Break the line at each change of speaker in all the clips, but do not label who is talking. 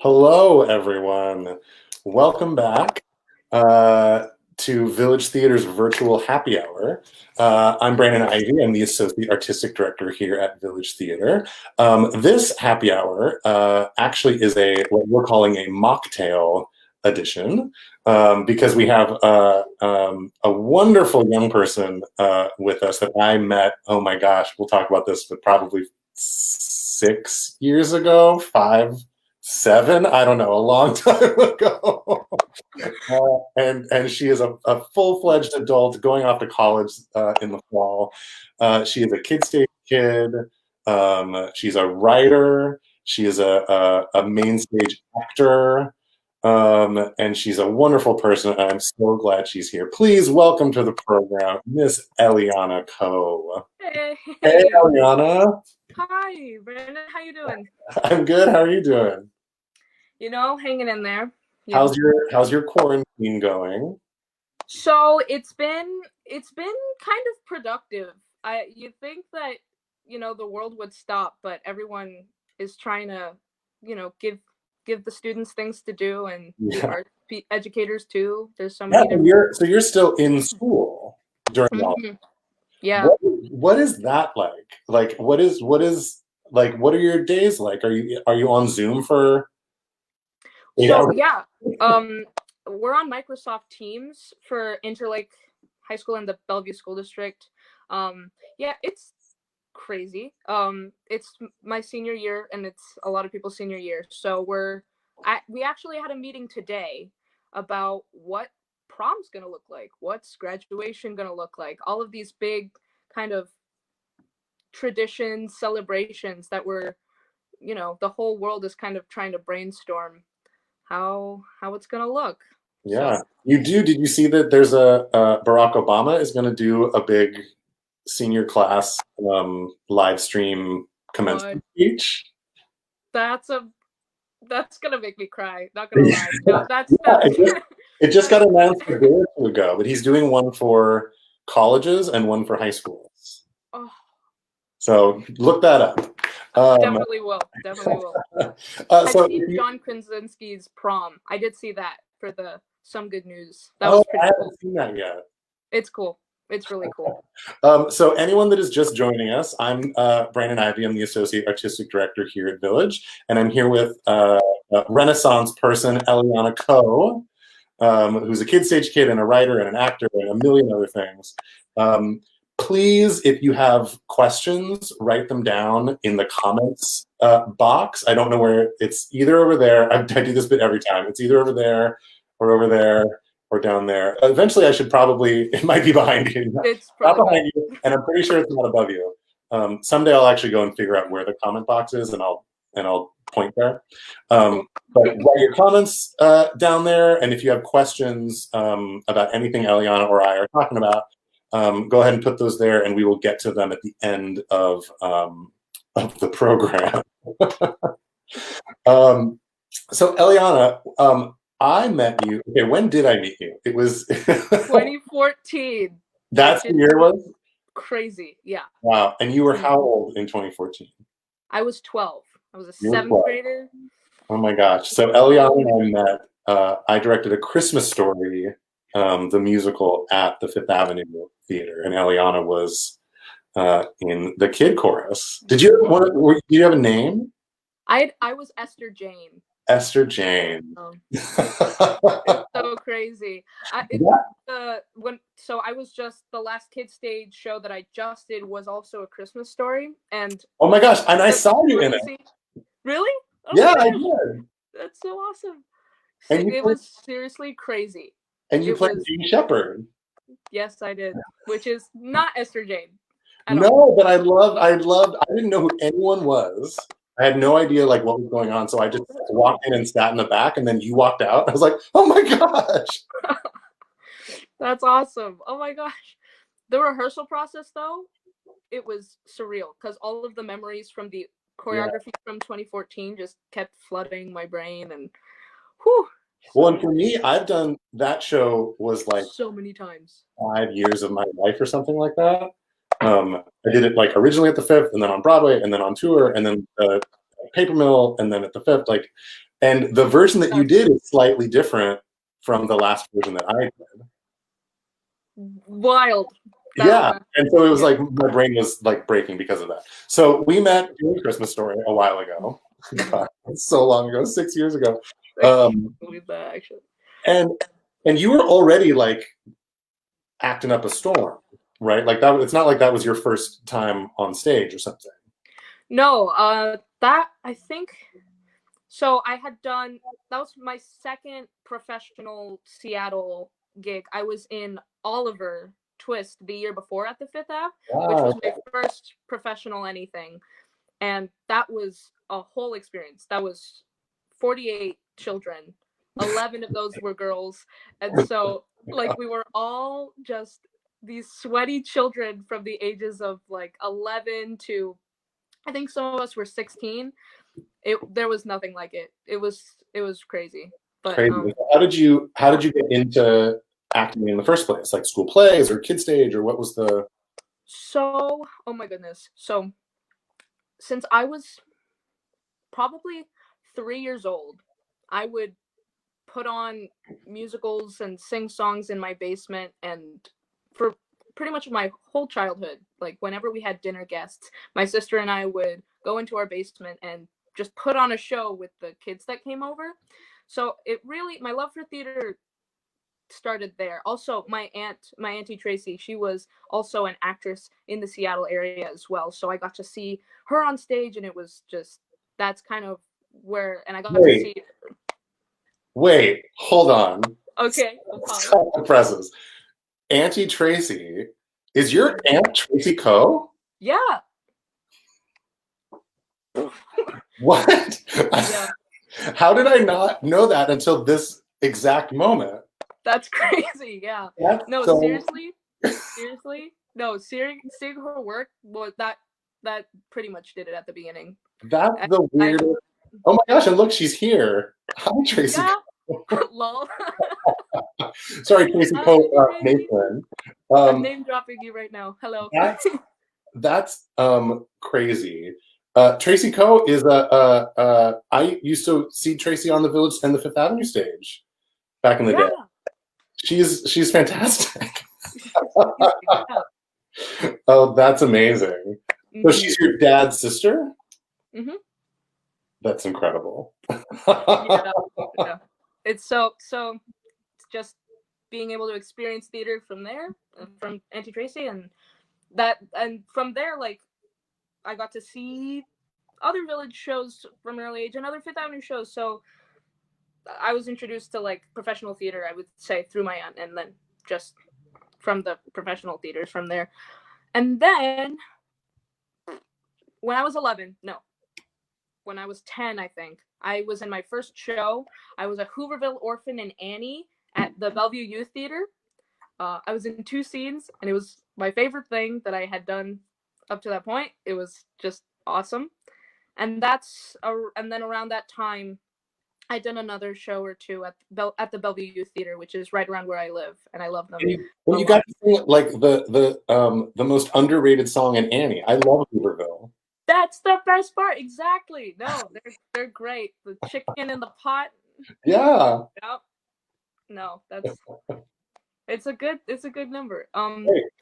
Hello, everyone. Welcome back to Village Theater's virtual happy hour. I'm Brandon Ivy. I'm the Associate Artistic Director here at Village Theater. This happy hour actually is what we're calling a mocktail edition because we have a wonderful young person with us that I met, oh my gosh, we'll talk about this, but probably 6 years ago, 7, I don't know, a long time ago. And she is a full-fledged adult going off to college in the fall. She is a kid stage kid. She's a writer. She is a main stage actor. And she's a wonderful person. And I'm so glad she's here. Please welcome to the program, Miss Eliana Coe.
Hey.
Hey, Eliana.
Hi, Brandon. How you doing?
I'm good. How are you doing?
You know, hanging in there.
Yeah. How's your quarantine going?
So it's been kind of productive. You'd think that the world would stop, but everyone is trying to give the students things to do and the art educators too. There's so many.
So you're still in school during lockdown.
Yeah.
What is that like? Like what are your days like? Are you on Zoom for 8 hours?
Yeah. We're on Microsoft Teams for Interlake High School in the Bellevue School District. Yeah, it's crazy. It's my senior year and it's a lot of people's senior year. So we actually had a meeting today about what prom's gonna look like, what's graduation gonna look like, all of these big kind of traditions, celebrations that the whole world is kind of trying to brainstorm how it's gonna look.
Yeah, so. Did you see that there's Barack Obama is going to do a big senior class live stream commencement speech?
That's gonna make me cry, not gonna lie. No,
it just got announced a day or two ago, but he's doing one for colleges and one for high schools.
Oh.
So look that up.
Definitely will. I've seen John Krasinski's prom. I did see that for the Some Good News. That was pretty
I haven't
cool.
seen that yet.
It's cool. It's really cool.
So anyone that is just joining us, I'm Brandon Ivy. I'm the Associate Artistic Director here at Village, and I'm here with Renaissance person Eliana Coe, who's a kid stage kid and a writer and an actor and a million other things. Please, if you have questions, write them down in the comments box. I don't know where it's either over there. I do this bit every time. It's either over there or down there. Eventually, it might be behind you.
It's
not behind you, and I'm pretty sure it's not above you. Someday I'll actually go and figure out where the comment box is, and I'll point there. But write your comments down there, and if you have questions about anything Eliana or I are talking about, go ahead and put those there, and we will get to them at the end of the program. So Eliana, I met you. Okay, when did I meet you? It was
2014.
That's the year it was?
Crazy, yeah.
Wow. And you were how old in 2014?
I was 12. I was a 7th grader.
Oh my gosh. So Eliana and I met. I directed A Christmas Story, the musical, at the Fifth Avenue Theater, and Eliana was in the kid chorus. Did you have a name?
I was Esther Jane.
Esther Jane.
It's so crazy. I was just, the last kid stage show that I just did was also A Christmas Story, and
oh my gosh, and I saw you in it.
Really? Oh,
yeah, I did.
That's so awesome.
And
it was seriously crazy.
And you played Jean Shepherd.
Yes, I did, which is not Esther Jane.
No, but I didn't know who anyone was. I had no idea what was going on, so I just walked in and sat in the back, and then you walked out. I was like, "Oh my gosh!"
That's awesome! Oh my gosh, the rehearsal process though, it was surreal because all of the memories from the choreography from 2014 just kept flooding my brain, and whew.
Well, and for me, I've done that show was
so many times.
5 years of my life or something like that. I did it originally at the Fifth, and then on Broadway, and then on tour, and then Paper Mill, and then at the Fifth. And the version that you did is slightly different from the last version that I did.
Wild.
Yeah, and so it was like my brain was like breaking because of that. So we met doing Christmas Story a while ago. God, that's so long ago, 6 years ago.
I can't believe that, actually.
And you were already like acting up a storm, right? Like that. It's not like that was your first time on stage or something.
No, that I think. So I had done, that was my second professional Seattle gig. I was in Oliver Twist the year before at the Fifth Ave, which was my first professional anything. And that was a whole experience. That was 48 children. 11 of those were girls. And so like we were all just these sweaty children from the ages of like 11 to, I think some of us were 16. There was nothing like it. It was crazy. But
Crazy. How did you get into acting in the first place? Like school plays or kid stage, or what was the?
So, oh my goodness. So since I was probably 3 years old, I would put on musicals and sing songs in my basement, and for pretty much my whole childhood, like whenever we had dinner guests, my sister and I would go into our basement and just put on a show with the kids that came over. So it really, my love for theater started there. Also, my auntie Tracy, she was also an actress in the Seattle area as well. So I got to see her on stage, and it was just, that's kind of where, and I got to see.
Wait, hold on.
Okay.
Stop the presses. Auntie Tracy, is your Aunt Tracy Coe?
Yeah.
What?
Yeah.
How did I not know that until this exact moment?
That's crazy. Yeah.
That's
no,
so...
seriously. No, seeing her work was that pretty much did it at the beginning.
That's the weirdest. Oh my gosh! And look, she's here. Hi, Tracy.
Yeah. Lol.
Sorry, Tracy Coe, Nathan.
I'm name dropping you right now. Hello.
That's crazy. Tracy Coe is I used to see Tracy on the Village and the Fifth Avenue stage back in the day. She's fantastic. Oh, that's amazing. So she's your dad's sister?
Mm-hmm.
That's incredible.
Yeah. It's so it's just being able to experience theater from there, from Auntie Tracy, and from there, like, I got to see other Village shows from an early age and other Fifth Avenue shows. So I was introduced to like professional theater, I would say, through my aunt, and then just from the professional theaters from there. And then when I was 10, I think, I was in my first show. I was a Hooverville orphan in Annie at the Bellevue Youth Theater. I was in 2 scenes, and it was my favorite thing that I had done up to that point. It was just awesome. And then around that time, I did another show or two at the Bellevue Youth Theater, which is right around where I live, and I love them.
Well, you got to sing like the most underrated song in Annie. I love Hooverville.
That's the best part. Exactly. No, they're great. The chicken in the pot.
Yeah.
Yep. No, it's a good number.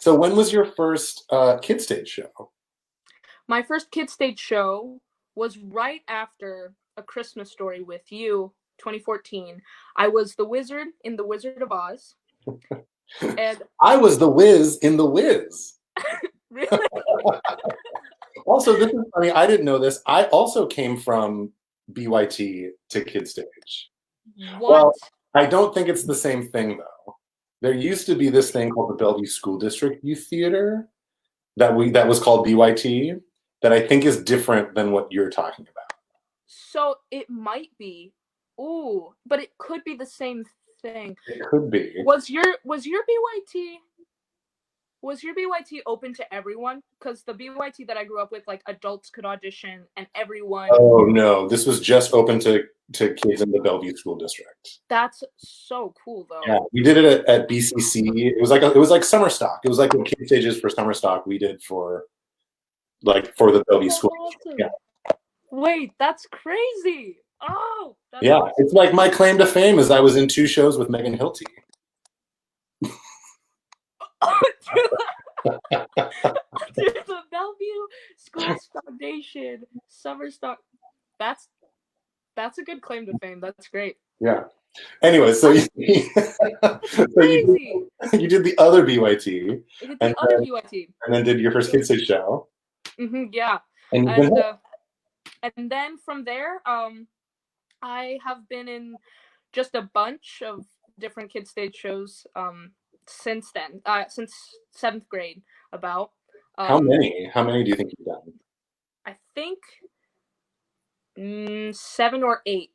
So when was your first kid stage show?
My first kid stage show was right after A Christmas Story with You, 2014. I was the wizard in The Wizard of Oz. And
I was the Wiz in The Wiz.
Really?
Also, this is funny. I didn't know this. I also came from BYT to kid stage.
What?
Well, I don't think it's the same thing, though. There used to be this thing called the Bellevue School District Youth Theater that was called BYT, that I think is different than what you're talking about.
So it might be. Ooh, but it could be the same thing.
It could be.
Was your BYT open to everyone? Because the BYT that I grew up with, like, adults could audition and everyone.
Oh no, this was just open to kids in the Bellevue School District.
That's so cool, though.
Yeah, we did it at BCC. It was like summer stock. It was like the kid stages for summer stock we did for the Bellevue School
Awesome.
District. Yeah.
Wait, that's crazy. Oh, that's
Yeah,
awesome.
it's like my claim to fame is I was in 2 shows with Megan Hilty.
Through the Bellevue Schools Foundation summer stock. That's that's a good claim to fame. That's great.
Yeah. Anyway, so
That's
so
crazy.
you did the other BYT,
I did the
and
other BYT.
did your first Kid Stage show,
Yeah,
and you've been
and then from there, I have been in just a bunch of different kid stage shows since then, since 7th grade about.
how
Um,
many? How many do you think you've done?
I think 7 or 8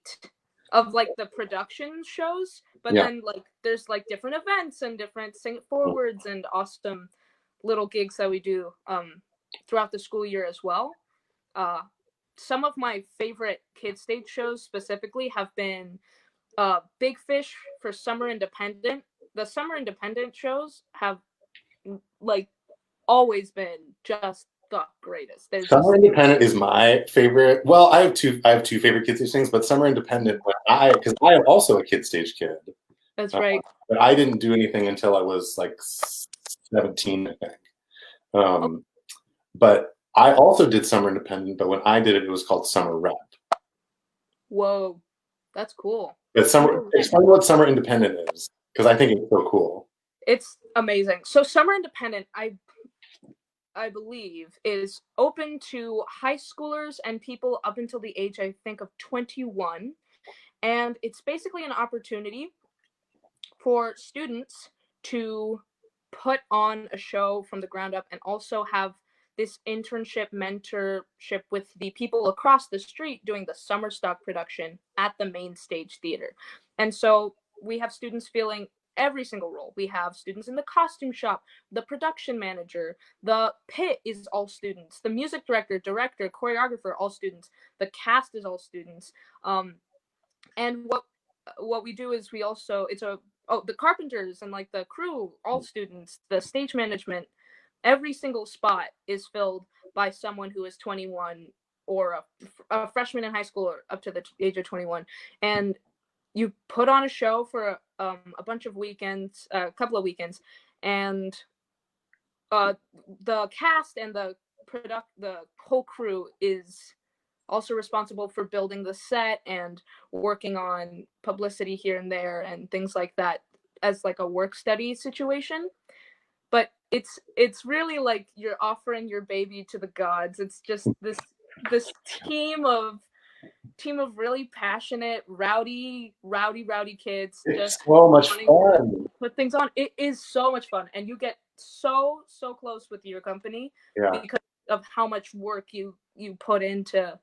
of like the production shows, but
Yeah.
then like there's like different events and different sing it forwards and awesome little gigs that we do throughout the school year as well. Uh, some of my favorite kid stage shows specifically have been Big Fish for Summer Independent. The Summer Independent shows have like always been just the greatest. They're
Summer
just
Independent is my favorite. Well, I have two favorite Kid Stage things, but Summer Independent, because I am also a Kid Stage kid,
that's
uh,
right.
but I didn't do anything until I was like 17, I think.
Oh,
Um, but I also did Summer Independent, but when I did it, it was called Summer Rep.
whoa, that's cool.
But
Summer
explain what Summer Independent is, because I think it's so cool.
It's amazing. So Summer Independent, I believe, is open to high schoolers and people up until the age I think of 21, and it's basically an opportunity for students to put on a show from the ground up and also have this internship mentorship with the people across the street doing the summer stock production at the main stage theater. And so we have students feeling every single role. We have students in the costume shop, the production manager, the pit is all students, the music director, choreographer, all students, the cast is all students. And what we do is we also it's a the carpenters and like the crew, all students, the stage management, every single spot is filled by someone who is 21 or a freshman in high school or up to the age of 21, and you put on a show for a bunch of weekends, a couple of weekends, and the cast and the whole crew is also responsible for building the set and working on publicity here and there and things like that as like a work study situation. But it's really like you're offering your baby to the gods. It's just this team of really passionate, rowdy kids
It's
just
so much
wanting to
fun.
put things on. It is so much fun, and you get so close with your company
Yeah.
because of how much work you put into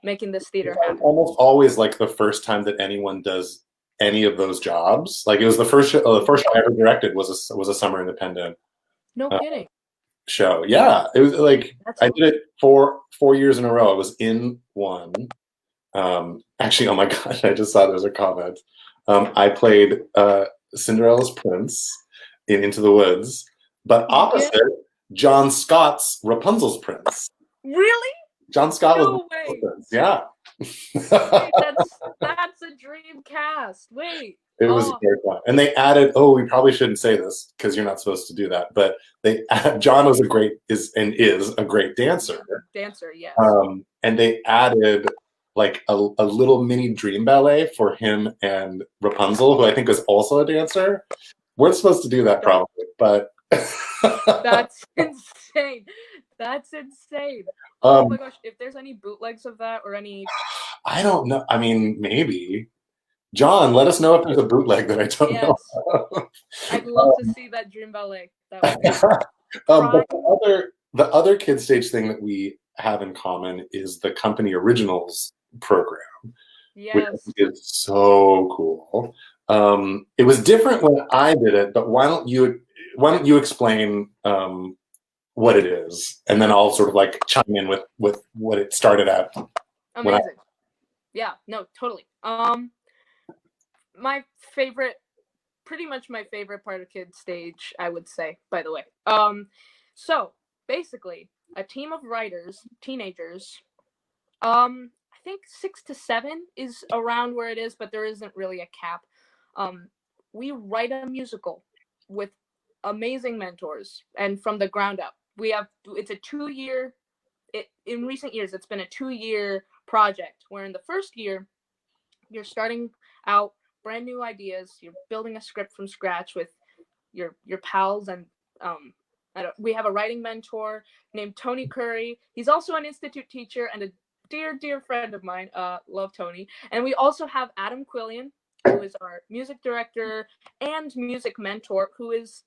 making this theater happen.
Almost always like the first time that anyone does any of those jobs. Like it was the first show I ever directed was a Summer Independent
No
uh,
kidding.
show. Yeah, it was like
That's
I
awesome.
did it for 4 years in a row. I was in one. Actually, oh my gosh, I just saw there's a comment. I played Cinderella's Prince in Into the Woods, but
Yeah.
opposite John Scott's Rapunzel's Prince.
Really?
John Scott was
No
Rapunzel's
way.
Prince. Yeah.
Wait, that's a dream cast. Wait.
It was
Oh,
very fun, and they added. Oh, we probably shouldn't say this because you're not supposed to do that. But John was is a great dancer,
dancer, yes.
and they added like a little mini dream ballet for him and Rapunzel, who I think is also a dancer. We're supposed to do that probably, but
That's insane. That's insane. Oh
um,
my gosh, if there's any bootlegs of that or any
I don't know. I mean, maybe John, let us know if there's a bootleg that I don't know.
yes, I'd love to see that dream ballet. That would be
But
prime.
the other kid stage thing that we have in common is the company originals program, which I
Yes.
think is so cool. It was different when I did it, but why don't you explain what it is, and then I'll sort of like chime in with what it started at when I.
Amazing. Yeah, no, totally. My favorite, pretty much my favorite part of kid stage, I would say, by the way. So basically, a team of writers, teenagers, think 6 to 7 is around where it is, but there isn't really a cap. We write a musical with amazing mentors and from the ground up. It's a 2-year. In recent years, it's been a 2-year project where in the first year, you're starting out brand new ideas. You're building a script from scratch with your pals, and we have a writing mentor named Tony Curry. He's also an institute teacher and a dear friend of mine. Love Tony. And we also have Adam Quillian, who is our music director and music mentor, who is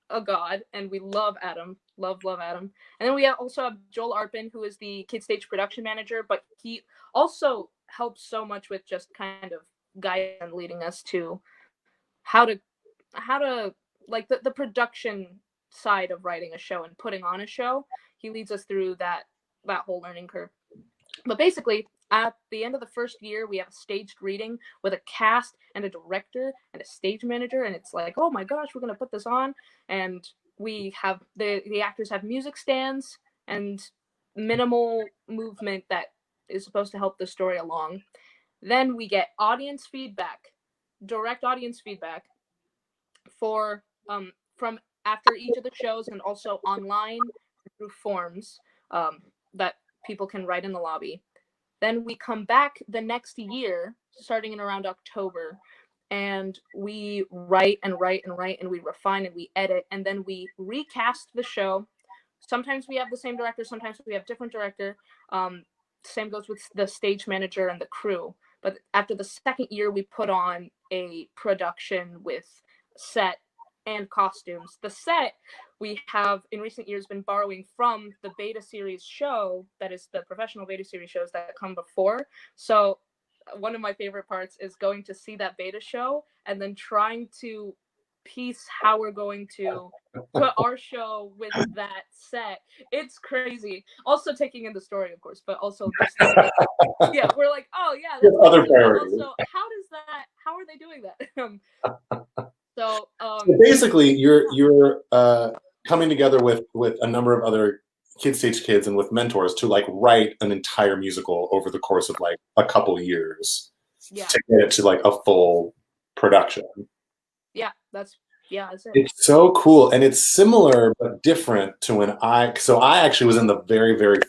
a god, and we love Adam. Love Adam. And then we also have Joel Arpin, who is the Kid Stage production manager, but he also helps so much with just kind of guiding and leading us to how to like the production side of writing a show and putting on a show. He leads us through that whole learning curve. But basically, at the end of the first year, we have a staged reading with a cast and a director and a stage manager, and it's like, oh my gosh, we're gonna put this on. And we have the actors have music stands and minimal movement that is supposed to help the story along. Then we get audience feedback, direct audience feedback for from after each of the shows, and also online through forms that people can write in the lobby. Then we come back the next year, starting in around October, and we write and we refine and we edit, and then we recast the show. Sometimes we have the same director, sometimes we have different director. Same goes with the stage manager and the crew. But after the second year, we put on a production with set and costumes. The set we have in recent years been borrowing from the beta series show, that is the professional beta series shows that come before. So one of my favorite parts is going to see that beta show and then trying to piece how we're going to put our show with that set. It's crazy. Also taking in the story, of course, but also just yeah, we're like, oh yeah, that's
other priorities.
Also, how are they doing that? So
basically, you're coming together with a number of other Kid Stage kids and with mentors to like write an entire musical over the course of like a couple years to get it to like a full production.
That's it.
It's so cool, and it's similar but different to when I actually was in the very first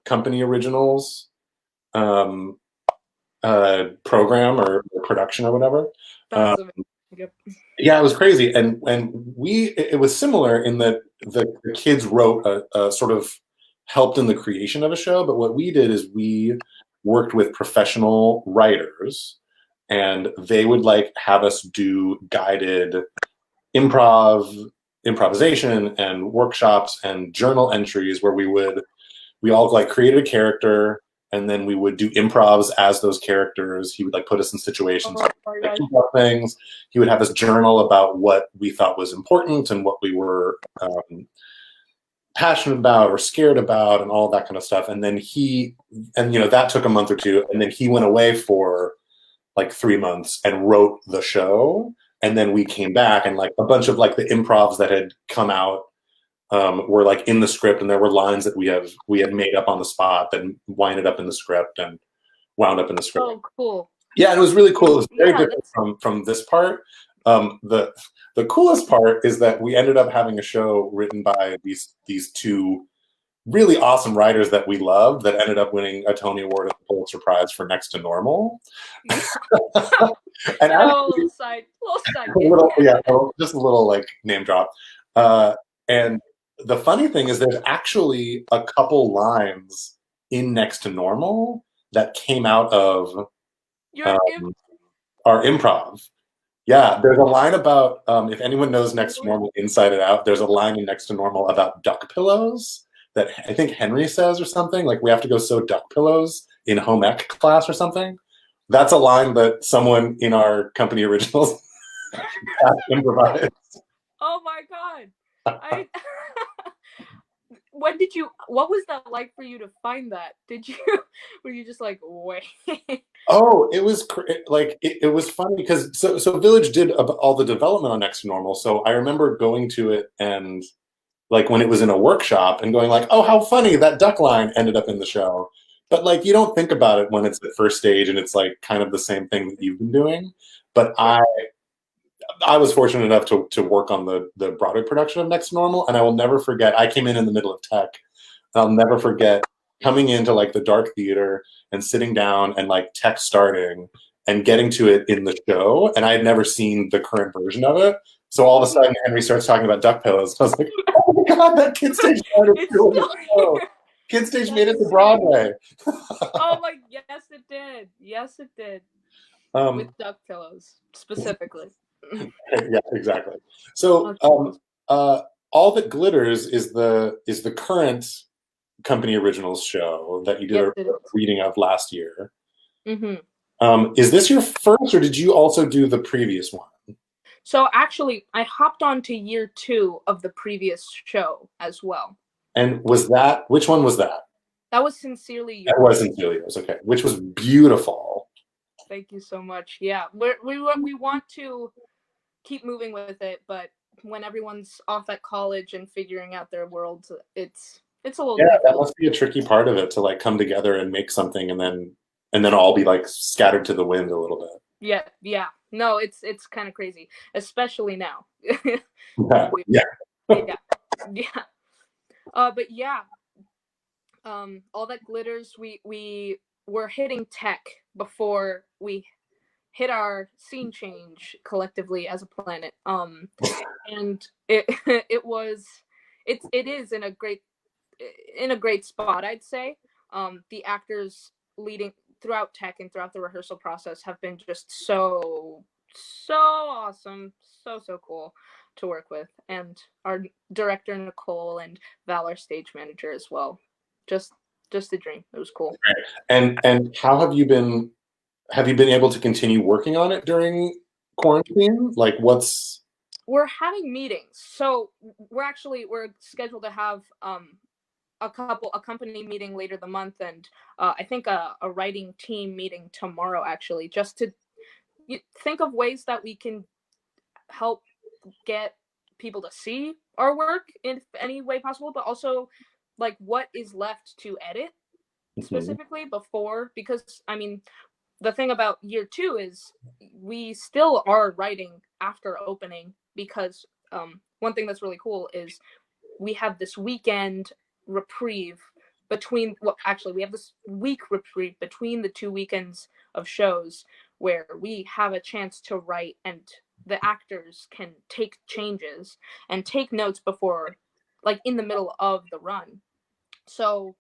company originals program or production or whatever.
Yep.
Yeah, it was crazy, and it was similar in that the kids wrote a sort of helped in the creation of a show, but what we did is we worked with professional writers, and they would like have us do guided improvisation and workshops and journal entries where we all like created a character, and then we would do improvs as those characters. He would like put us in situations, things. He would have us journal about what we thought was important and what we were passionate about or scared about and all that kind of stuff. And then that took a month or two. And then he went away for like 3 months and wrote the show. And then we came back, and like a bunch of like the improvs that had come out were like in the script, and there were lines that we had made up on the spot that winded up in the script and wound up in the script.
Oh, cool.
Yeah, it was really cool. It was very different from this part. The coolest part is that we ended up having a show written by these two really awesome writers that we loved that ended up winning a Tony Award and a Pulitzer Prize for Next to Normal. And just a little like name drop. And the funny thing is there's actually a couple lines in Next to Normal that came out of our improv. Yeah, there's a line about, if anyone knows Next to Normal inside and out, there's a line in Next to Normal about duck pillows that I think Henry says or something, like we have to go sew duck pillows in home ec class or something. That's a line that someone in our company originals improvised.
Oh my God. What was that like for you to find that? Were you just like, wait?
Oh, it was it was funny because so Village did all the development on Next to Normal. So I remember going to it and like when it was in a workshop and going like, oh, how funny that duck line ended up in the show. But like you don't think about it when it's at first stage and it's like kind of the same thing that you've been doing. But
Sure.
I was fortunate enough to work on the Broadway production of Next Normal, and I will never forget. I came in the middle of tech. And I'll never forget coming into like the dark theater and sitting down and like tech starting and getting to it in the show, and I had never seen the current version of it. So all of a sudden, Henry starts talking about duck pillows. I was like, "Oh my god, that kid stage started
It's
doing the
still
show!
here.
Kid stage made it to
That's so
Broadway."
Oh my, yes it did. Yes it did. With
um,
duck pillows specifically.
yeah, exactly. So,
Okay.
All That Glitters is the current company originals show that you did
Yes,
a
it is.
reading of last year.
Hmm.
Is this your first, or did you also do the previous one?
So actually, I hopped on to year 2 of the previous show as well.
And was that which one was that?
That was Sincerely
That
Yours.
wasn't Celia's, okay. Which was beautiful.
Thank you so much. Yeah, we want to keep moving with it, but when everyone's off at college and figuring out their worlds, it's a little
Yeah, that
difficult.
must be a tricky part of it to like come together and make something and then all be like scattered to the wind a little bit.
Yeah, yeah. No, it's kind of crazy, especially now.
Yeah,
We,
yeah.
yeah, yeah. But yeah, All That Glitters. We were hitting tech before we hit our scene change collectively as a planet. And it it is in a great spot, I'd say. The actors leading throughout tech and throughout the rehearsal process have been just so awesome, so cool to work with, and our director Nicole and Val, our stage manager as well. Just just a dream. It was cool.
And how have you been able to continue working on it during quarantine? Like what's
We're having meetings, so we're scheduled to have a company meeting later the month, and I think a writing team meeting tomorrow, actually, just to think of ways that we can help get people to see our work in any way possible, but also like what is left to edit
Mhm.
specifically before, because I mean the thing about year 2 is we still are writing after opening, because one thing that's really cool is we have this weekend reprieve between, well, actually we have this week reprieve between the 2 weekends of shows, where we have a chance to write, and the actors can take changes and take notes before, like, in the middle of the run. So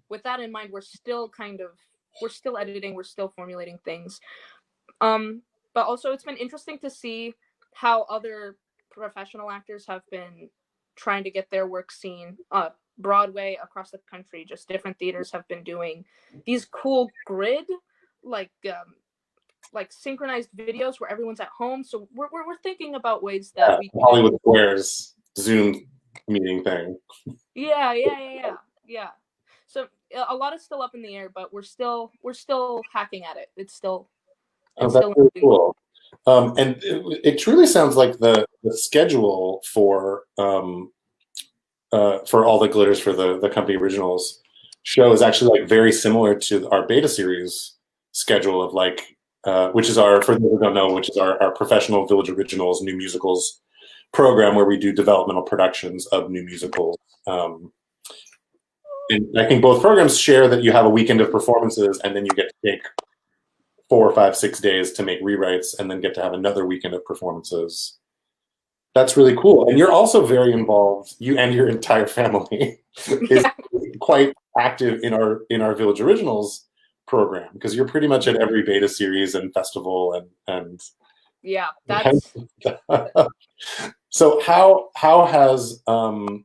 with that in mind, we're still editing, we're still formulating things. um but also it's been interesting to see how other professional actors have been trying to get their work seen. Broadway, across the country, just different theaters have been doing these cool grid, like synchronized videos where everyone's at home. So we're thinking about ways that
Yeah,
we can.
Hollywood Squares Zoom meeting thing.
Yeah. So a lot is still up in the air, but we're still hacking at it.
Oh,
It's
that's
still
really
moving.
cool. And it truly sounds like the schedule for All That Glitters for the company originals show is actually like very similar to our beta series schedule of like which is our, for those who don't know, which is our professional Village Originals new musicals program where we do developmental productions of new musicals. And I think both programs share that you have a weekend of performances and then you get to take 4, 5, 6 days to make rewrites and then get to have another weekend of performances. That's really cool. And you're also very involved, you and your entire family is
Yeah,
quite active in our Village Originals program because you're pretty much at every beta series and festival
yeah. That's
and so how has has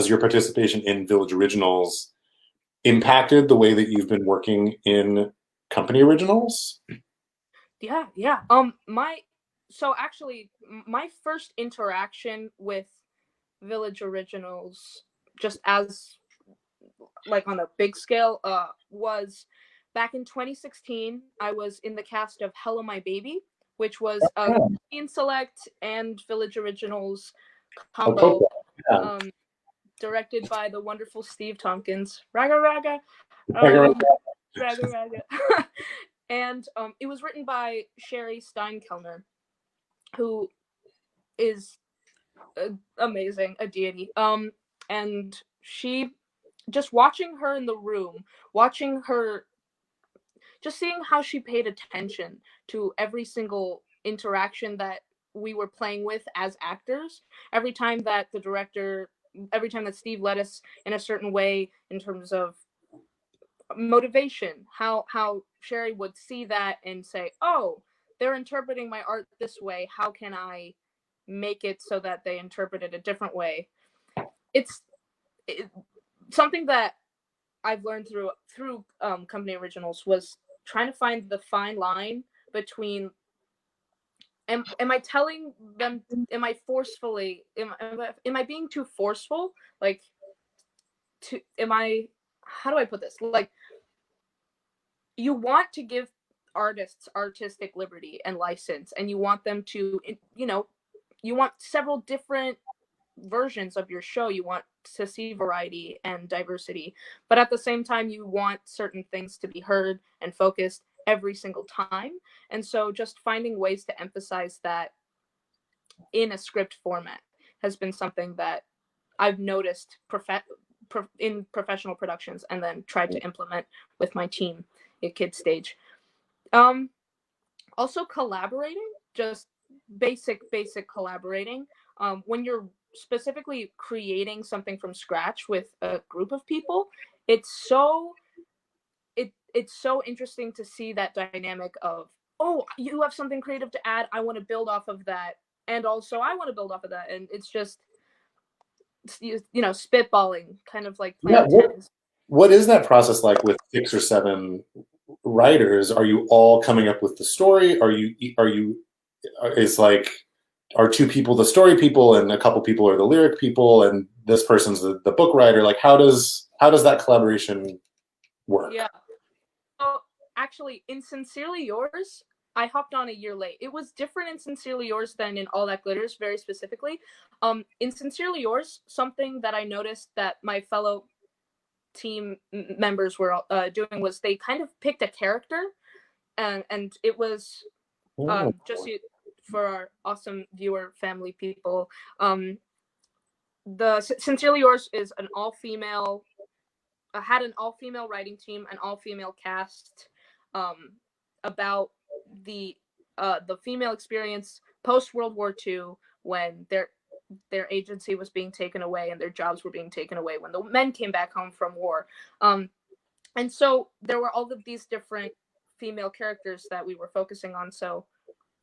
your participation in Village Originals impacted the way that you've been working in company originals?
yeah. My So actually, my first interaction with Village Originals, just as like on a big scale, was back in 2016. I was in the cast of Hello My Baby, which was a
Yeah.
Teen Select and Village Originals
Oh,
combo.
cool. Yeah.
Um, directed by the wonderful Steve Tompkins. Raga raga. Raga raga. And it was written by Sherry Steinkellner, who is amazing, a deity. And she, just watching her in the room, watching her, just seeing how she paid attention to every single interaction that we were playing with as actors. Every time that the director, every time that Steve led us in a certain way in terms of motivation, how Sherry would see that and say, oh, they're interpreting my art this way, how can I make it so that they interpret it a different way? It's something that I've learned through company originals was trying to find the fine line between, am I telling them, am I forcefully, am I being too forceful, like, to, am I, how do I put this, like, you want to give artists artistic liberty and license, and you want them to, you know, you want several different versions of your show. You want to see variety and diversity, but at the same time, you want certain things to be heard and focused every single time. And so, just finding ways to emphasize that in a script format has been something that I've noticed in professional productions, and then tried to implement with my team at Kid Stage. Also collaborating, just basic collaborating. When you're specifically creating something from scratch with a group of people, it's so it's so interesting to see that dynamic of, oh, you have something creative to add, I want to build off of that, and also I want to build off of that, and it's just, you know, spitballing, kind of like
Yeah.
playing tennis.
What is that process like with 6 or 7 writers? Are you all coming up with the story? Is like, are 2 people the story people and a couple people are the lyric people and this person's the book writer? Like, how does that collaboration work?
Yeah. So actually, in Sincerely Yours, I hopped on a year late. It was different in Sincerely Yours than in All That Glitters, very specifically. In Sincerely Yours, something that I noticed that my fellow team members were doing was they kind of picked a character, and it was just for our awesome viewer family people. The Sincerely Yours is an all-female, had an all-female writing team, an all-female cast, about the female experience post World War II, when their agency was being taken away and their jobs were being taken away when the men came back home from war. And so there were all of these different female characters that we were focusing on. So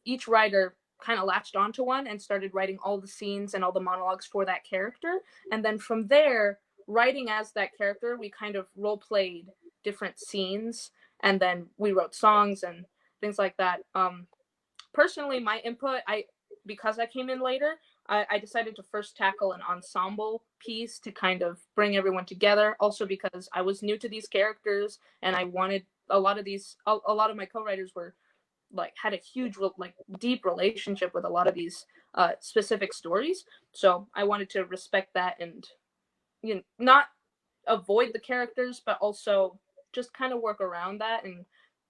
each writer kind of latched onto one and started writing all the scenes and all the monologues for that character. And then from there, writing as that character, we kind of role played different scenes, and then we wrote songs and things like that. Personally, my input, because I came in later, I decided to first tackle an ensemble piece to kind of bring everyone together. Also because I was new to these characters, and I wanted a lot of my co-writers were like, had a huge, like, deep relationship with a lot of these specific stories. So I wanted to respect that, and, you know, not avoid the characters, but also just kind of work around that and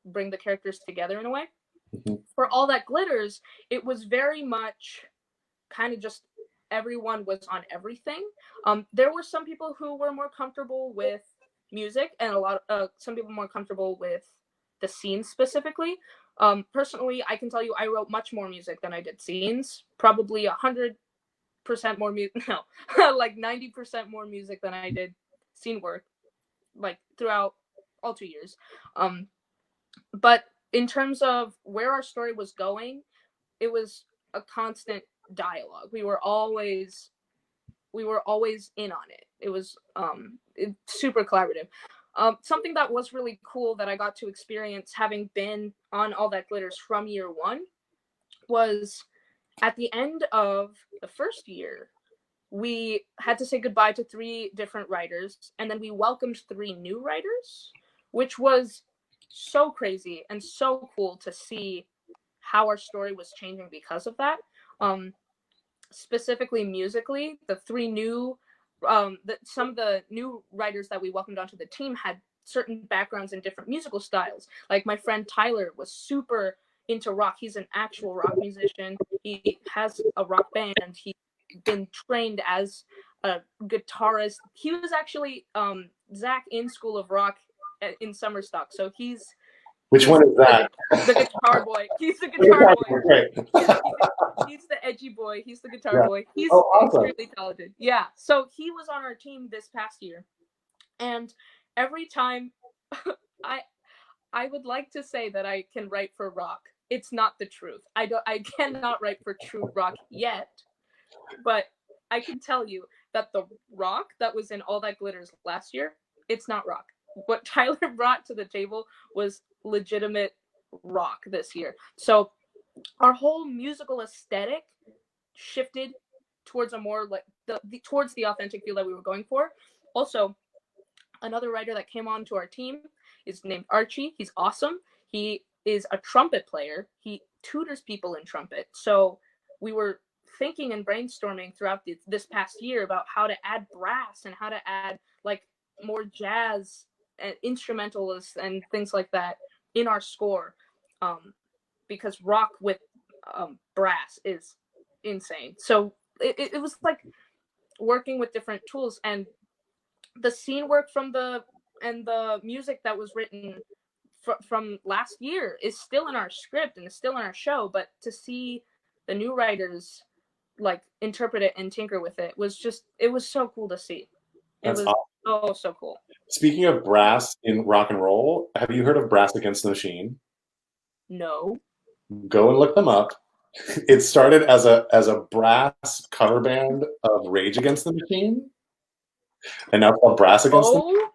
bring the characters together in a way.
Mm-hmm.
For All That Glitters, it was very much kind of just everyone was on everything. There were some people who were more comfortable with music, and some people more comfortable with the scenes specifically. Personally, I can tell you I wrote much more music than I did scenes. Probably 100% more music. No, like 90% more music than I did scene work, like throughout all 2 years. But in terms of where our story was going, it was a constant dialogue. We were always in on it. It was super collaborative. Something that was really cool that I got to experience, having been on All That Glitters from year one, was at the end of the first year, we had to say goodbye to 3 different writers, and then we welcomed 3 new writers, which was so crazy and so cool to see how our story was changing because of that. Specifically musically, the 3 new that some of the new writers that we welcomed onto the team had certain backgrounds in different musical styles. Like my friend Tyler was super into rock. He's an actual rock musician. He has a rock band. He's been trained as a guitarist. He was actually Zach in School of Rock in Summerstock. So
Which one is that?
The guitar boy. He's the guitar boy.
Right.
Yeah, he's the edgy boy. He's the guitar boy. He's
awesome.
extremely talented. Yeah. So he was on our team this past year, and every time I would like to say that I can write for rock. It's not the truth. I cannot write for true rock yet, but I can tell you that the rock that was in All That Glitters last year, it's not rock. What Tyler brought to the table was legitimate rock this year. So our whole musical aesthetic shifted towards a more like towards the authentic feel that we were going for. Also, another writer that came on to our team is named Archie. He's awesome. He is a trumpet player. He tutors people in trumpet. So we were thinking and brainstorming throughout this past year about how to add brass and how to add like more jazz and instrumentalists and things like that in our score, because rock with brass is insane. So it was like working with different tools, and the scene work from the music that was written from last year is still in our script and is still in our show, but to see the new writers like interpret it and tinker with it was so cool to see.
That's awesome.
So cool.
Speaking of brass in rock and roll, have you heard of Brass Against the Machine?
No.
Go and look them up. It started as a brass cover band of Rage Against the Machine, and now it's called Brass Against the Machine.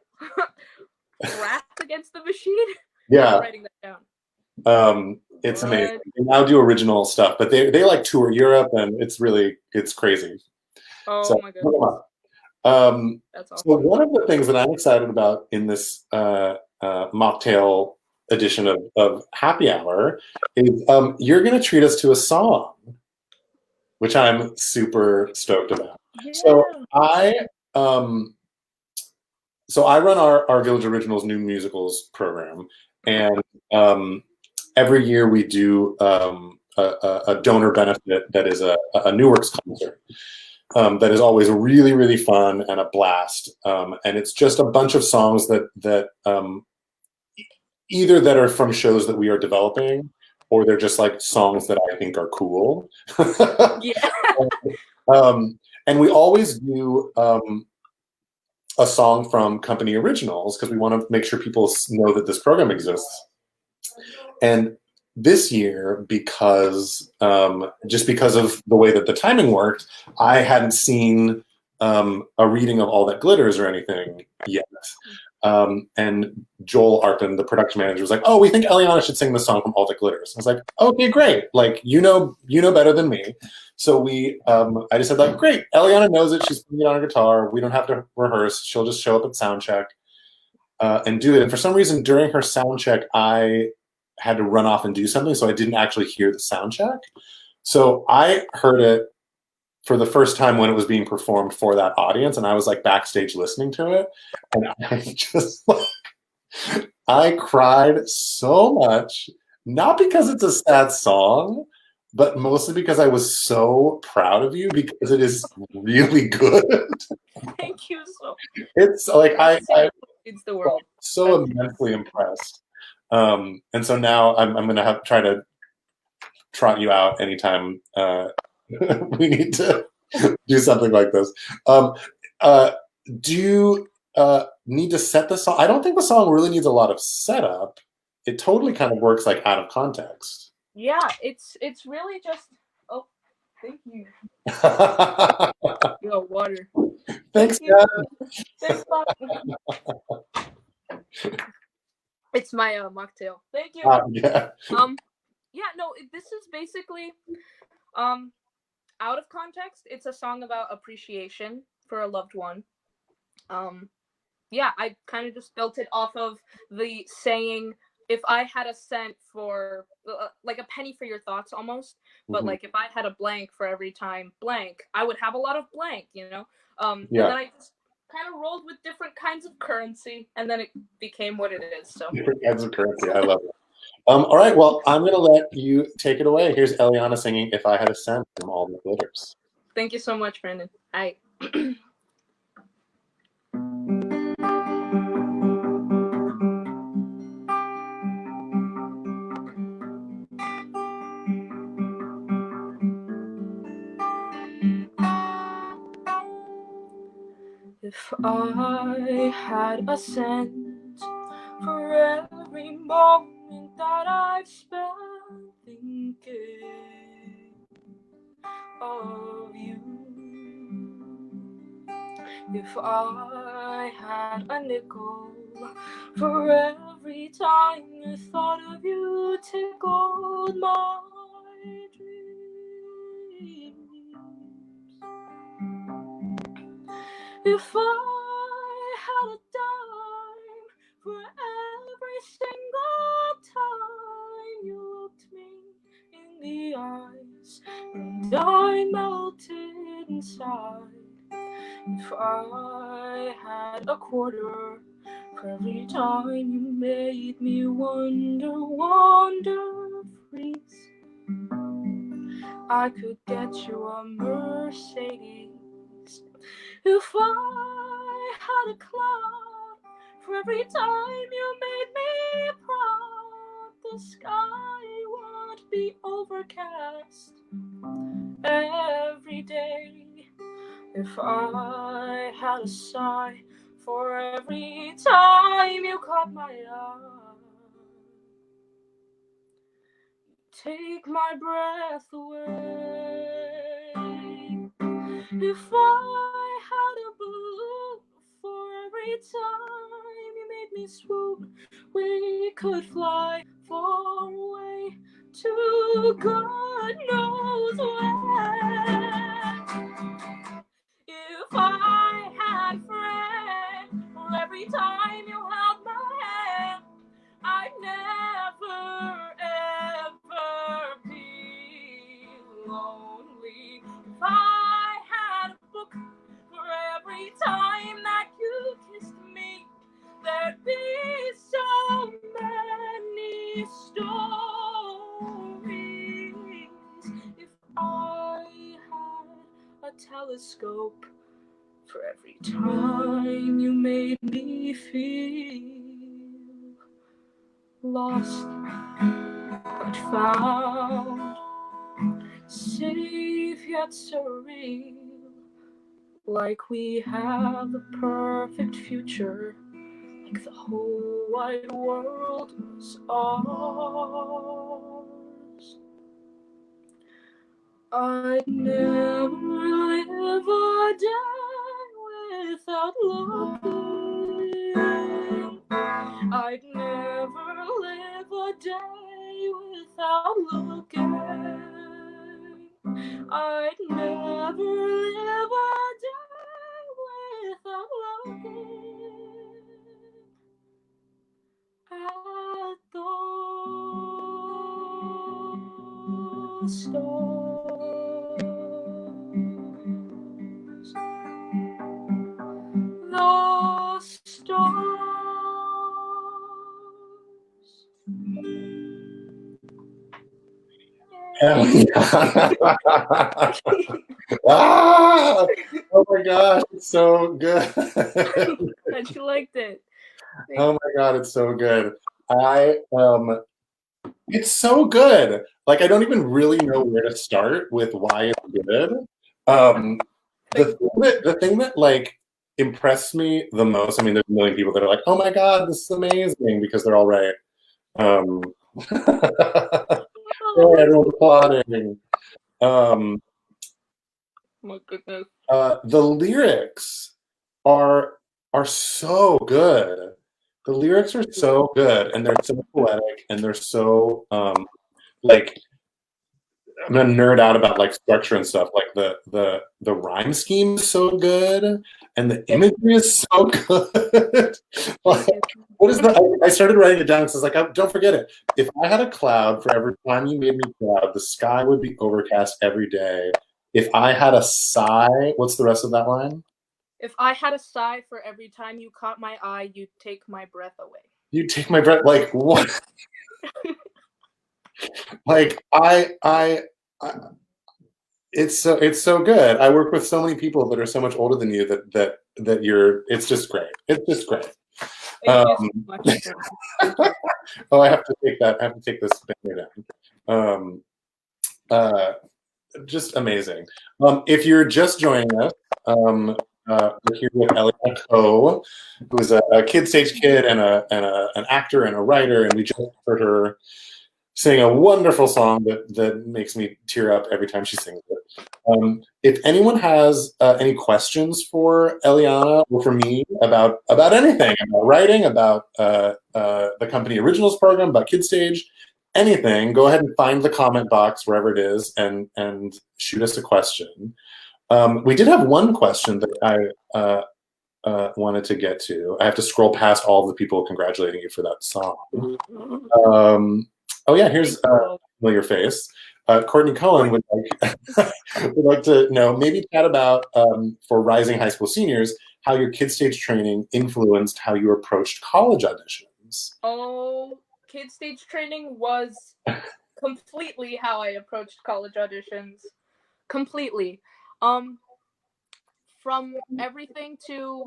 Brass Against the Machine?
Yeah.
I'm writing that down.
It's amazing. They now do original stuff, but they like tour Europe, and it's crazy.
Oh my goodness. That's awesome.
So one of the things that I'm excited about in this Mocktail edition of Happy Hour is you're going to treat us to a song, which I'm super stoked about.
Yeah.
So I run our Village Originals New Musicals program, and every year we do a donor benefit that is a New Works concert. That is always really, really fun and a blast. And it's just a bunch of songs that either that are from shows that we are developing, or they're just like songs that I think are cool.
Yeah.
And we always do a song from company originals because we want to make sure people know that this program exists. And this year, because just because of the way that the timing worked, I hadn't seen a reading of All That Glitters or anything yet. And Joel Arpin, the production manager, was like, "Oh, we think Eliana should sing the song from All That Glitters." I was like, "Okay, great. Like, you know better than me." So I just said like, "Great, Eliana knows it. She's playing it on her guitar. We don't have to rehearse. She'll just show up at sound check and do it." And for some reason, during her sound check, I had to run off and do something, so I didn't actually hear the sound check. So I heard it for the first time when it was being performed for that audience, and I was like backstage listening to it, and I just I cried so much, not because it's a sad song, but mostly because I was so proud of you because it is really good.
Thank you so.
It's like
it's the world.
So immensely impressed. And so now I'm going to try to trot you out anytime we need to do something like this. Do you need to set the song? I don't think the song really needs a lot of setup. It totally kind of works like out of context.
Yeah, it's really just. Oh, thank you. You got water.
Thanks,
Thanks, Bob. It's my mocktail. Thank you.
Yeah.
Yeah, no, this is basically out of context. It's a song about appreciation for a loved one. Yeah, I kind of just built it off of the saying, if I had a cent for like a penny for your thoughts almost, but like if I had a blank for every time blank, I would have a lot of blank, you know? And then I just kind of rolled with different kinds of currency, and then it became what it is. So
different kinds of currency. I love it. All right, well, I'm going to let you take it away. Here's Eliana singing If I Had a Cent from All the Glitters.
Thank you so much, Brandon. If I had a cent for every moment that I've spent thinking of you, if I had a nickel for every time the thought of you tickled my dreams, if I had a dime for every single time you looked me in the eyes and I melted inside, if I had a quarter for every time you made me wonder, freeze, I could get you a Mercedes. If I had a cloud for every time you made me proud, the sky would be overcast every day. If I had a sigh for every time you caught my eye, take my breath away. If I had a balloon for every time you made me swoon, we could fly far away to God knows where. If I had a friend for every time you held my hand, I'd never ever be lonely. If I had a book for every time that you kissed me, there'd be so many stories. If I had a telescope for every time you made me feel lost but found, safe yet surreal, like we have the perfect future, like the whole wide world was ours. I'd never live a day without looking. I'd never live a day without looking. I'd never live a day without looking at those stars. Those stars.
Ah! Oh my gosh, it's so good.
And she liked it.
Oh my god, it's so good. It's so good. Like, I don't even really know where to start with why it's good. The thing that like impressed me the most, I mean, there's a million people that are like, "Oh my god, this is amazing," because they're all right. Yeah, everyone's applauding.
My goodness.
The lyrics are so good. The lyrics are so good, and they're so poetic, and they're so like I'm gonna nerd out about like structure and stuff. Like the rhyme scheme is so good, and the imagery is so good. Like, what is the? I started writing it down because I was like, don't forget it. If I had a cloud for every time you made me proud, the sky would be overcast every day. If I had a sigh, what's the rest of that line?
If I had a sigh for every time you caught my eye, you'd take my breath away.
You take my breath. Like what? Like I it's so good. I work with so many people that are so much older than you that you're. It's just great. It's just great.
Thank you so much. Thank you.
Oh, I have to take that. I have to take this banner down. Uh, just amazing. If you're just joining us, we're here with Eliana Co, who is a kid stage kid and an actor and a writer, and we just heard her sing a wonderful song that makes me tear up every time she sings it. If anyone has any questions for Eliana or for me about anything, about writing, about the company originals program, about Kid Stage, anything, go ahead and find the comment box wherever it is and shoot us a question. We did have one question that I wanted to get to. I have to scroll past all the people congratulating you for that song. Oh yeah, here's familiar face. Courtney Cohen would like to know, maybe chat about for rising high school seniors, how your Kid Stage training influenced how you approached college auditions.
Oh, Kid Stage training was completely how I approached college auditions. Completely. From everything to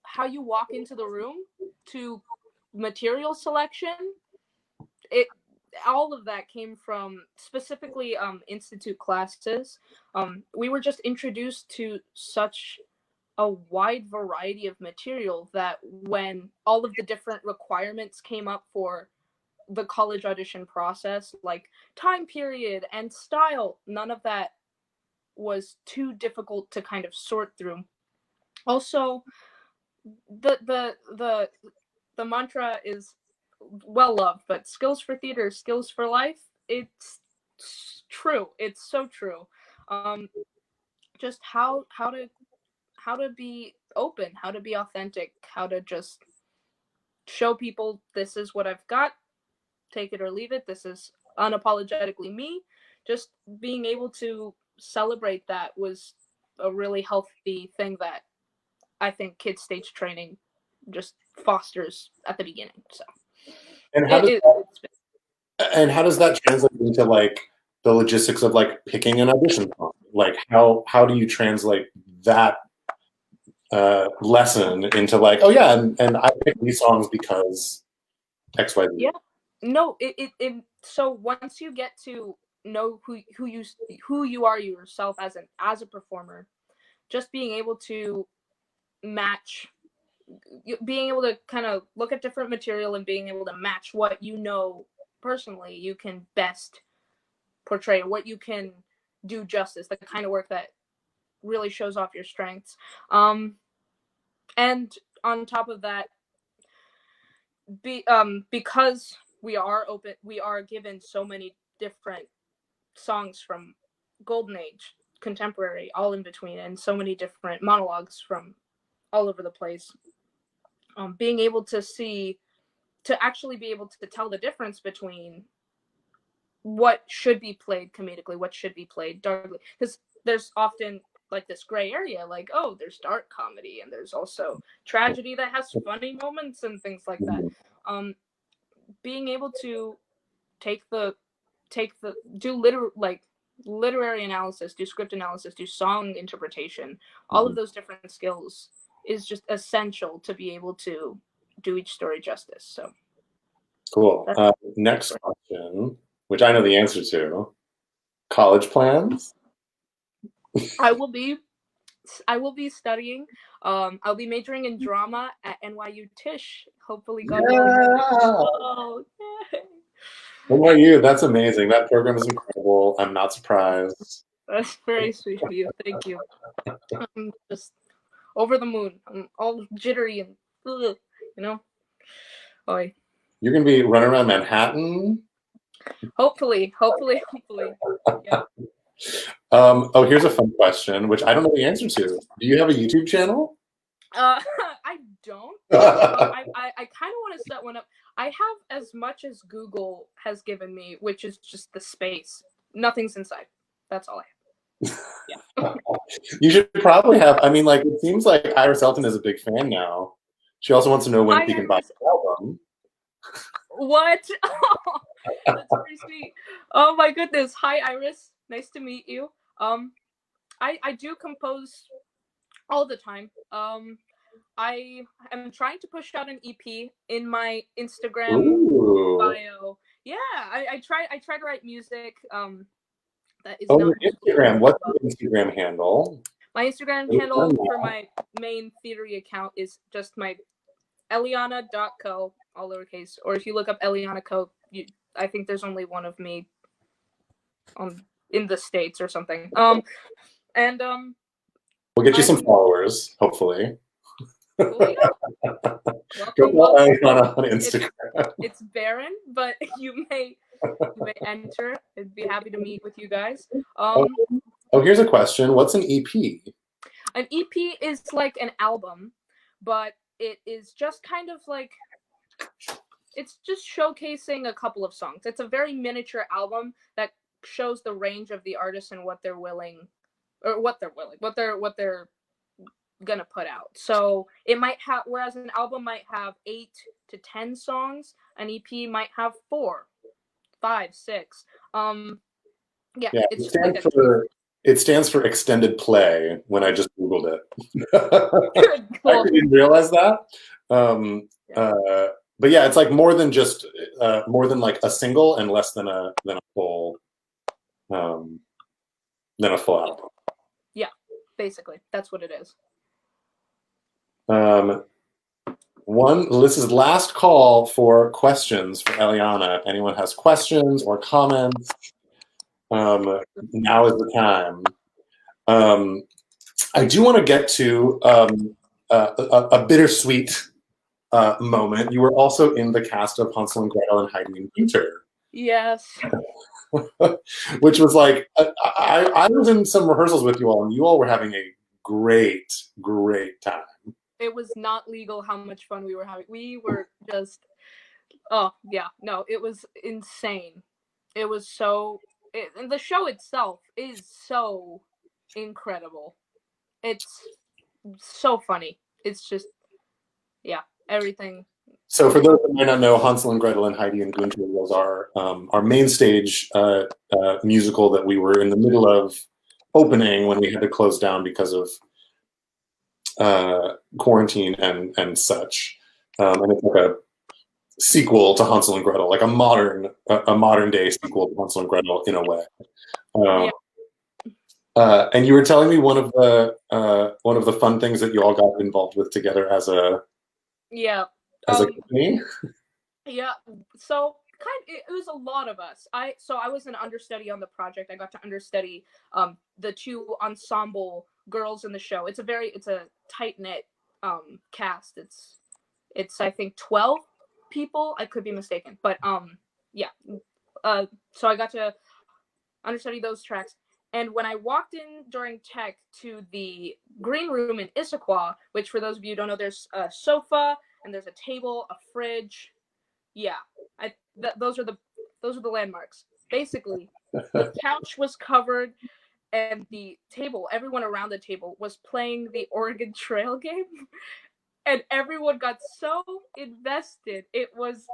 how you walk into the room to material selection, all of that came from specifically institute classes. We were just introduced to such a wide variety of material that when all of the different requirements came up for the college audition process, like time period and style, none of that was too difficult to kind of sort through. Also, the mantra is well loved, but skills for theater, skills for life. It's true. It's so true. Just how to be open, how to be authentic, how to just show people this is what I've got, take it or leave it. This is unapologetically me. Just being able to celebrate that was a really healthy thing that I think Kid Stage training just fosters at the beginning. So,
and how does and how does that translate into like the logistics of like picking an audition song? Like how do you translate that lesson into like, oh yeah, and I picked these songs because X, Y, Z.
Yeah. No, so once you get to know who you are yourself as a performer, just being able to match, being able to kind of look at different material and being able to match what you know personally you can best portray, what you can do justice, the kind of work that really shows off your strengths. And on top of that, because we are given so many different songs from golden age, contemporary, all in between, and so many different monologues from all over the place. Being able to actually be able to tell the difference between what should be played comedically, what should be played darkly, because there's often like this gray area, like, oh, there's dark comedy and there's also tragedy that has funny moments and things like that. Being able to take the do literary analysis, do script analysis, do song interpretation, all of those different skills is just essential to be able to do each story justice. So
Cool. Next question, which I know the answer to. College plans?
I will be studying. I'll be majoring in drama at NYU Tisch. Hopefully, God willing. Oh, yay.
NYU, that's amazing. That program is incredible. I'm not surprised.
That's very sweet of you. Thank you. I'm just over the moon. I'm all jittery and you know. Oh,
you're gonna be running around Manhattan.
Hopefully. Yeah.
Oh, here's a fun question, which I don't know the answer to. Do you have a YouTube channel?
I don't. I kind of want to set one up. I have as much as Google has given me, which is just the space. Nothing's inside. That's all I have. Yeah.
You should probably have. I mean, like it seems like Iris Elton is a big fan now. She also wants to know when
Hi,
she can buy
Iris.
the album.
What? That's pretty sweet. Oh my goodness. Hi, Iris. Nice to meet you. Um, I do compose all the time. I am trying to push out an EP in my Instagram
Ooh.
bio. Yeah, I try to write music. That is
Oh,
not
your
usually
Instagram.
spoken
What's
about.
your Instagram handle?
My Instagram handle for my main theatery account is just my Eliana.co, all lowercase. Or if you look up Eliana Co, I think there's only one of me in the States or something. And
We'll get you some
I'm
followers, hopefully.
cool. Yeah,
Go
welcome,
follow
welcome.
Eliana on
It's
Instagram.
it's barren, but you may enter. I'd be happy to meet with you guys.
Oh, oh, here's a question. What's an EP?
An EP is like an album, but it is just kind of like it's just showcasing a couple of songs. It's a very miniature album that shows the range of the artist and what they're willing or what they're gonna put out. So it might have, whereas an album might have 8 to 10 songs, an EP might have 4, 5, 6. Yeah,
Yeah,
it's like a
it stands for extended play when I just Googled it.
good
I
cool.
didn't realize that. Um,
Yeah.
but yeah, it's like more than just more than like a single and less than a full um, than a full album.
Yeah, basically, that's what it is.
This is last call for questions for Eliana. If anyone has questions or comments, now is the time. I do want to get to a bittersweet moment. You were also in the cast of Hansel and Gretel and Heidi and Peter,
Yes.
which was like I was in some rehearsals with you all, and you all were having a great, great time.
It was not legal how much fun we were having. We were just, oh yeah, no, it was insane. It was and the show itself is so incredible. It's so funny. It's just, yeah, everything.
So, for those that might not know, Hansel and Gretel and Heidi and Gunther was our main stage musical that we were in the middle of opening when we had to close down because of quarantine and such. And it's like a sequel to Hansel and Gretel, like a modern day sequel to Hansel and Gretel in a way.
Yeah.
And you were telling me one of the fun things that you all got involved with together as a
Yeah.
company.
Yeah. So it was a lot of us. I was an understudy on the project. I got to understudy the 2 ensemble girls in the show. It's a tight knit cast. It's I think 12 people. I could be mistaken, but yeah. So I got to understudy those tracks. And when I walked in during tech to the green room in Issaquah, which for those of you who don't know, there's a sofa and there's a table, a fridge. Yeah, those are the landmarks. Basically, the couch was covered, and the table, everyone around the table was playing the Oregon Trail game, and everyone got so invested. It was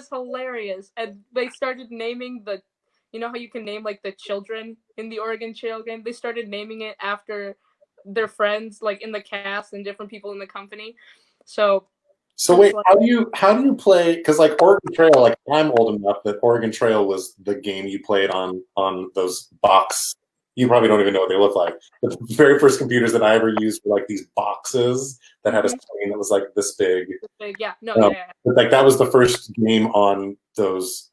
hilarious, and they started naming you know how you can name like the children in the Oregon Trail game. They started naming it after their friends, like in the cast and different people in the company. So
Wait, how do you play? Because like Oregon Trail, like I'm old enough that Oregon Trail was the game you played on those box. You probably don't even know what they look like. The very first computers that I ever used were like these boxes that had a screen that was like this big.
Yeah, no, yeah.
But like that was the first game on those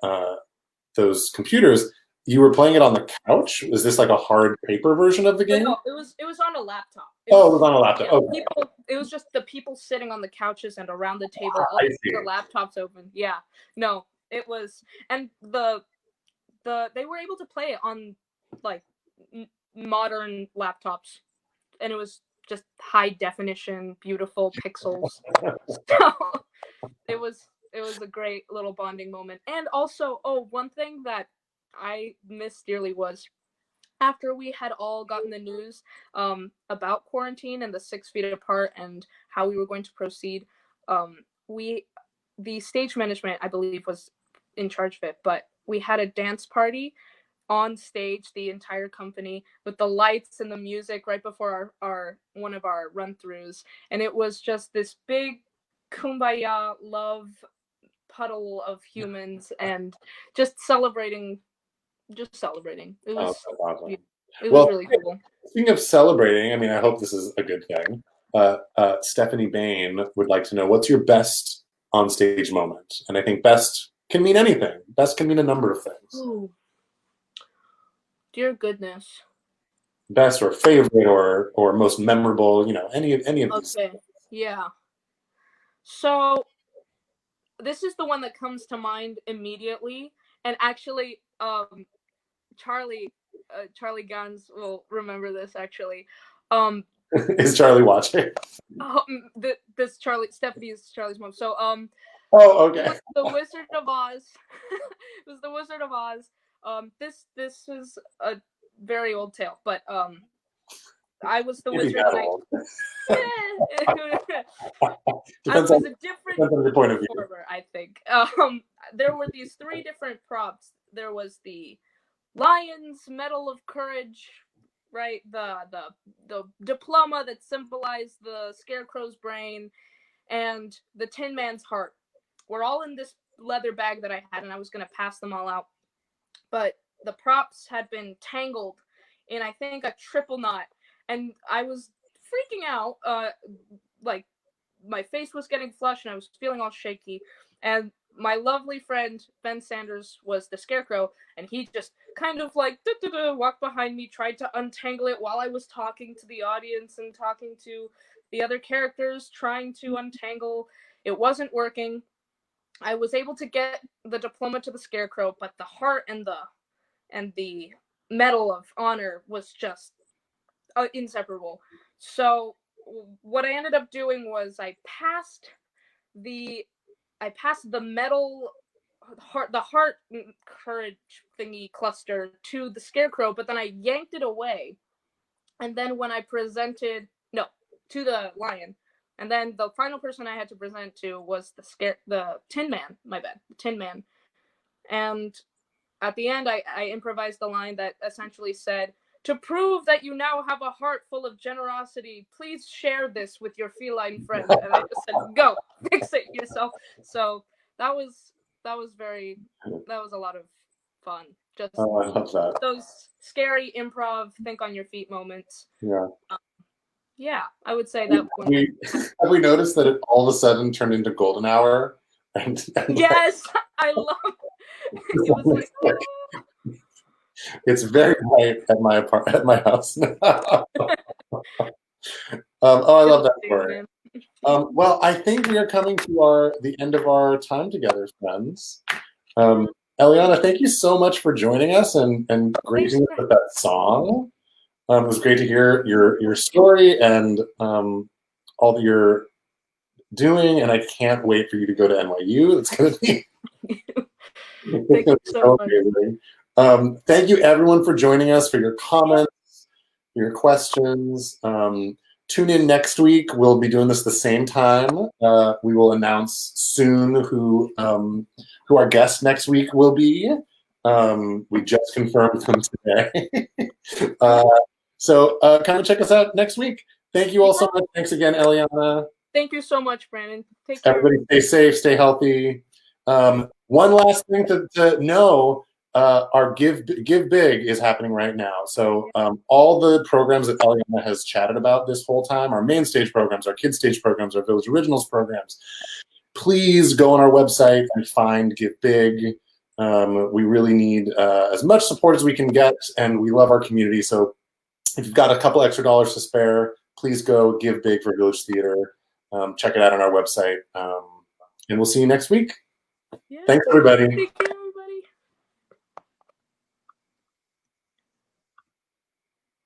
computers. You were playing it on the couch. Was this like a hard paper version of the game?
No, it was on a laptop.
It was on a laptop.
Yeah,
okay.
it was just the people sitting on the couches and around the table, all the laptops open. Yeah, no, it was, and they were able to play it on like modern laptops, and it was just high definition, beautiful pixels. So it was a great little bonding moment. And also, one thing that I missed dearly was after we had all gotten the news about quarantine and the 6 feet apart and how we were going to proceed, the stage management, I believe, was in charge of it, but we had a dance party on stage, the entire company, with the lights and the music right before our one of our run-throughs, and it was just this big kumbaya love puddle of humans and just celebrating. It
Oh,
was
that's awesome.
it was
Well,
really cool.
speaking of celebrating, I mean, I hope this is a good thing. Stephanie Bain would like to know, what's your best on-stage moment? And I think best can mean anything. Best can mean a number of things.
Ooh. Dear goodness.
Best or favorite or most memorable, any of these.
Okay. Yeah. So this is the one that comes to mind immediately, and actually, Charlie Guns will remember this actually.
Is Charlie watching?
This Charlie's mom. So
Oh, okay.
it was the Wizard of Oz. It was the Wizard of Oz. This is a very old tale, but I was the wizard. I was a different
point of view.
performer, I think. There were these 3 different props. There was the Lion's Medal of Courage, right? The diploma that symbolized the Scarecrow's brain, and the Tin Man's heart. We're all in this leather bag that I had, and I was going to pass them all out. But the props had been tangled in, I think, a triple knot, and I was freaking out. Like, my face was getting flushed, and I was feeling all shaky. And my lovely friend Ben Sanders was the Scarecrow, and he just kind of like walked behind me, tried to untangle it while I was talking to the audience and talking to the other characters, trying to untangle. It wasn't working. I was able to get the diploma to the Scarecrow, but the heart and the Medal of Honor was just inseparable. So what I ended up doing was I passed the medal, the heart courage thingy cluster to the Scarecrow, but then I yanked it away, and then when I presented to the Lion, and then the final person I had to present to was the Tin Man. My bad, the Tin Man. And at the end, I improvised the line that essentially said, "To prove that you now have a heart full of generosity, please share this with your feline friend." And I just said, "Go, fix it yourself." So that was a lot of fun. Just
I love that.
Those scary improv, think on your feet moments.
Yeah.
Yeah, I would say that one.
Have we noticed that it all of a sudden turned into golden hour?
Yes, I love it. It was like, oh.
It's very bright at my house now. I love that story. Well, I think we are coming to the end of our time together, friends. Eliana, thank you so much for joining us and gracing us with that song. It was great to hear your story and all that you're doing, and I can't wait for you to go to NYU. It's going to be
Thank you so much.
Thank you, everyone, for joining us, for your comments, your questions. Tune in next week. We'll be doing this the same time. We will announce soon who our guest next week will be. We just confirmed them today. So come and check us out next week. Thank you all so much. Thanks again, Eliana.
Thank you so much, Brandon. Take care.
Everybody stay safe, stay healthy. One last thing to know, our Give Big is happening right now. So all the programs that Eliana has chatted about this whole time, our main stage programs, our kids stage programs, our Village Originals programs, please go on our website and find Give Big. We really need as much support as we can get, and we love our community. So if you've got a couple extra dollars to spare, please go give big for Village Theater. Check it out on our website. And we'll see you next week. Yeah. Thanks, everybody.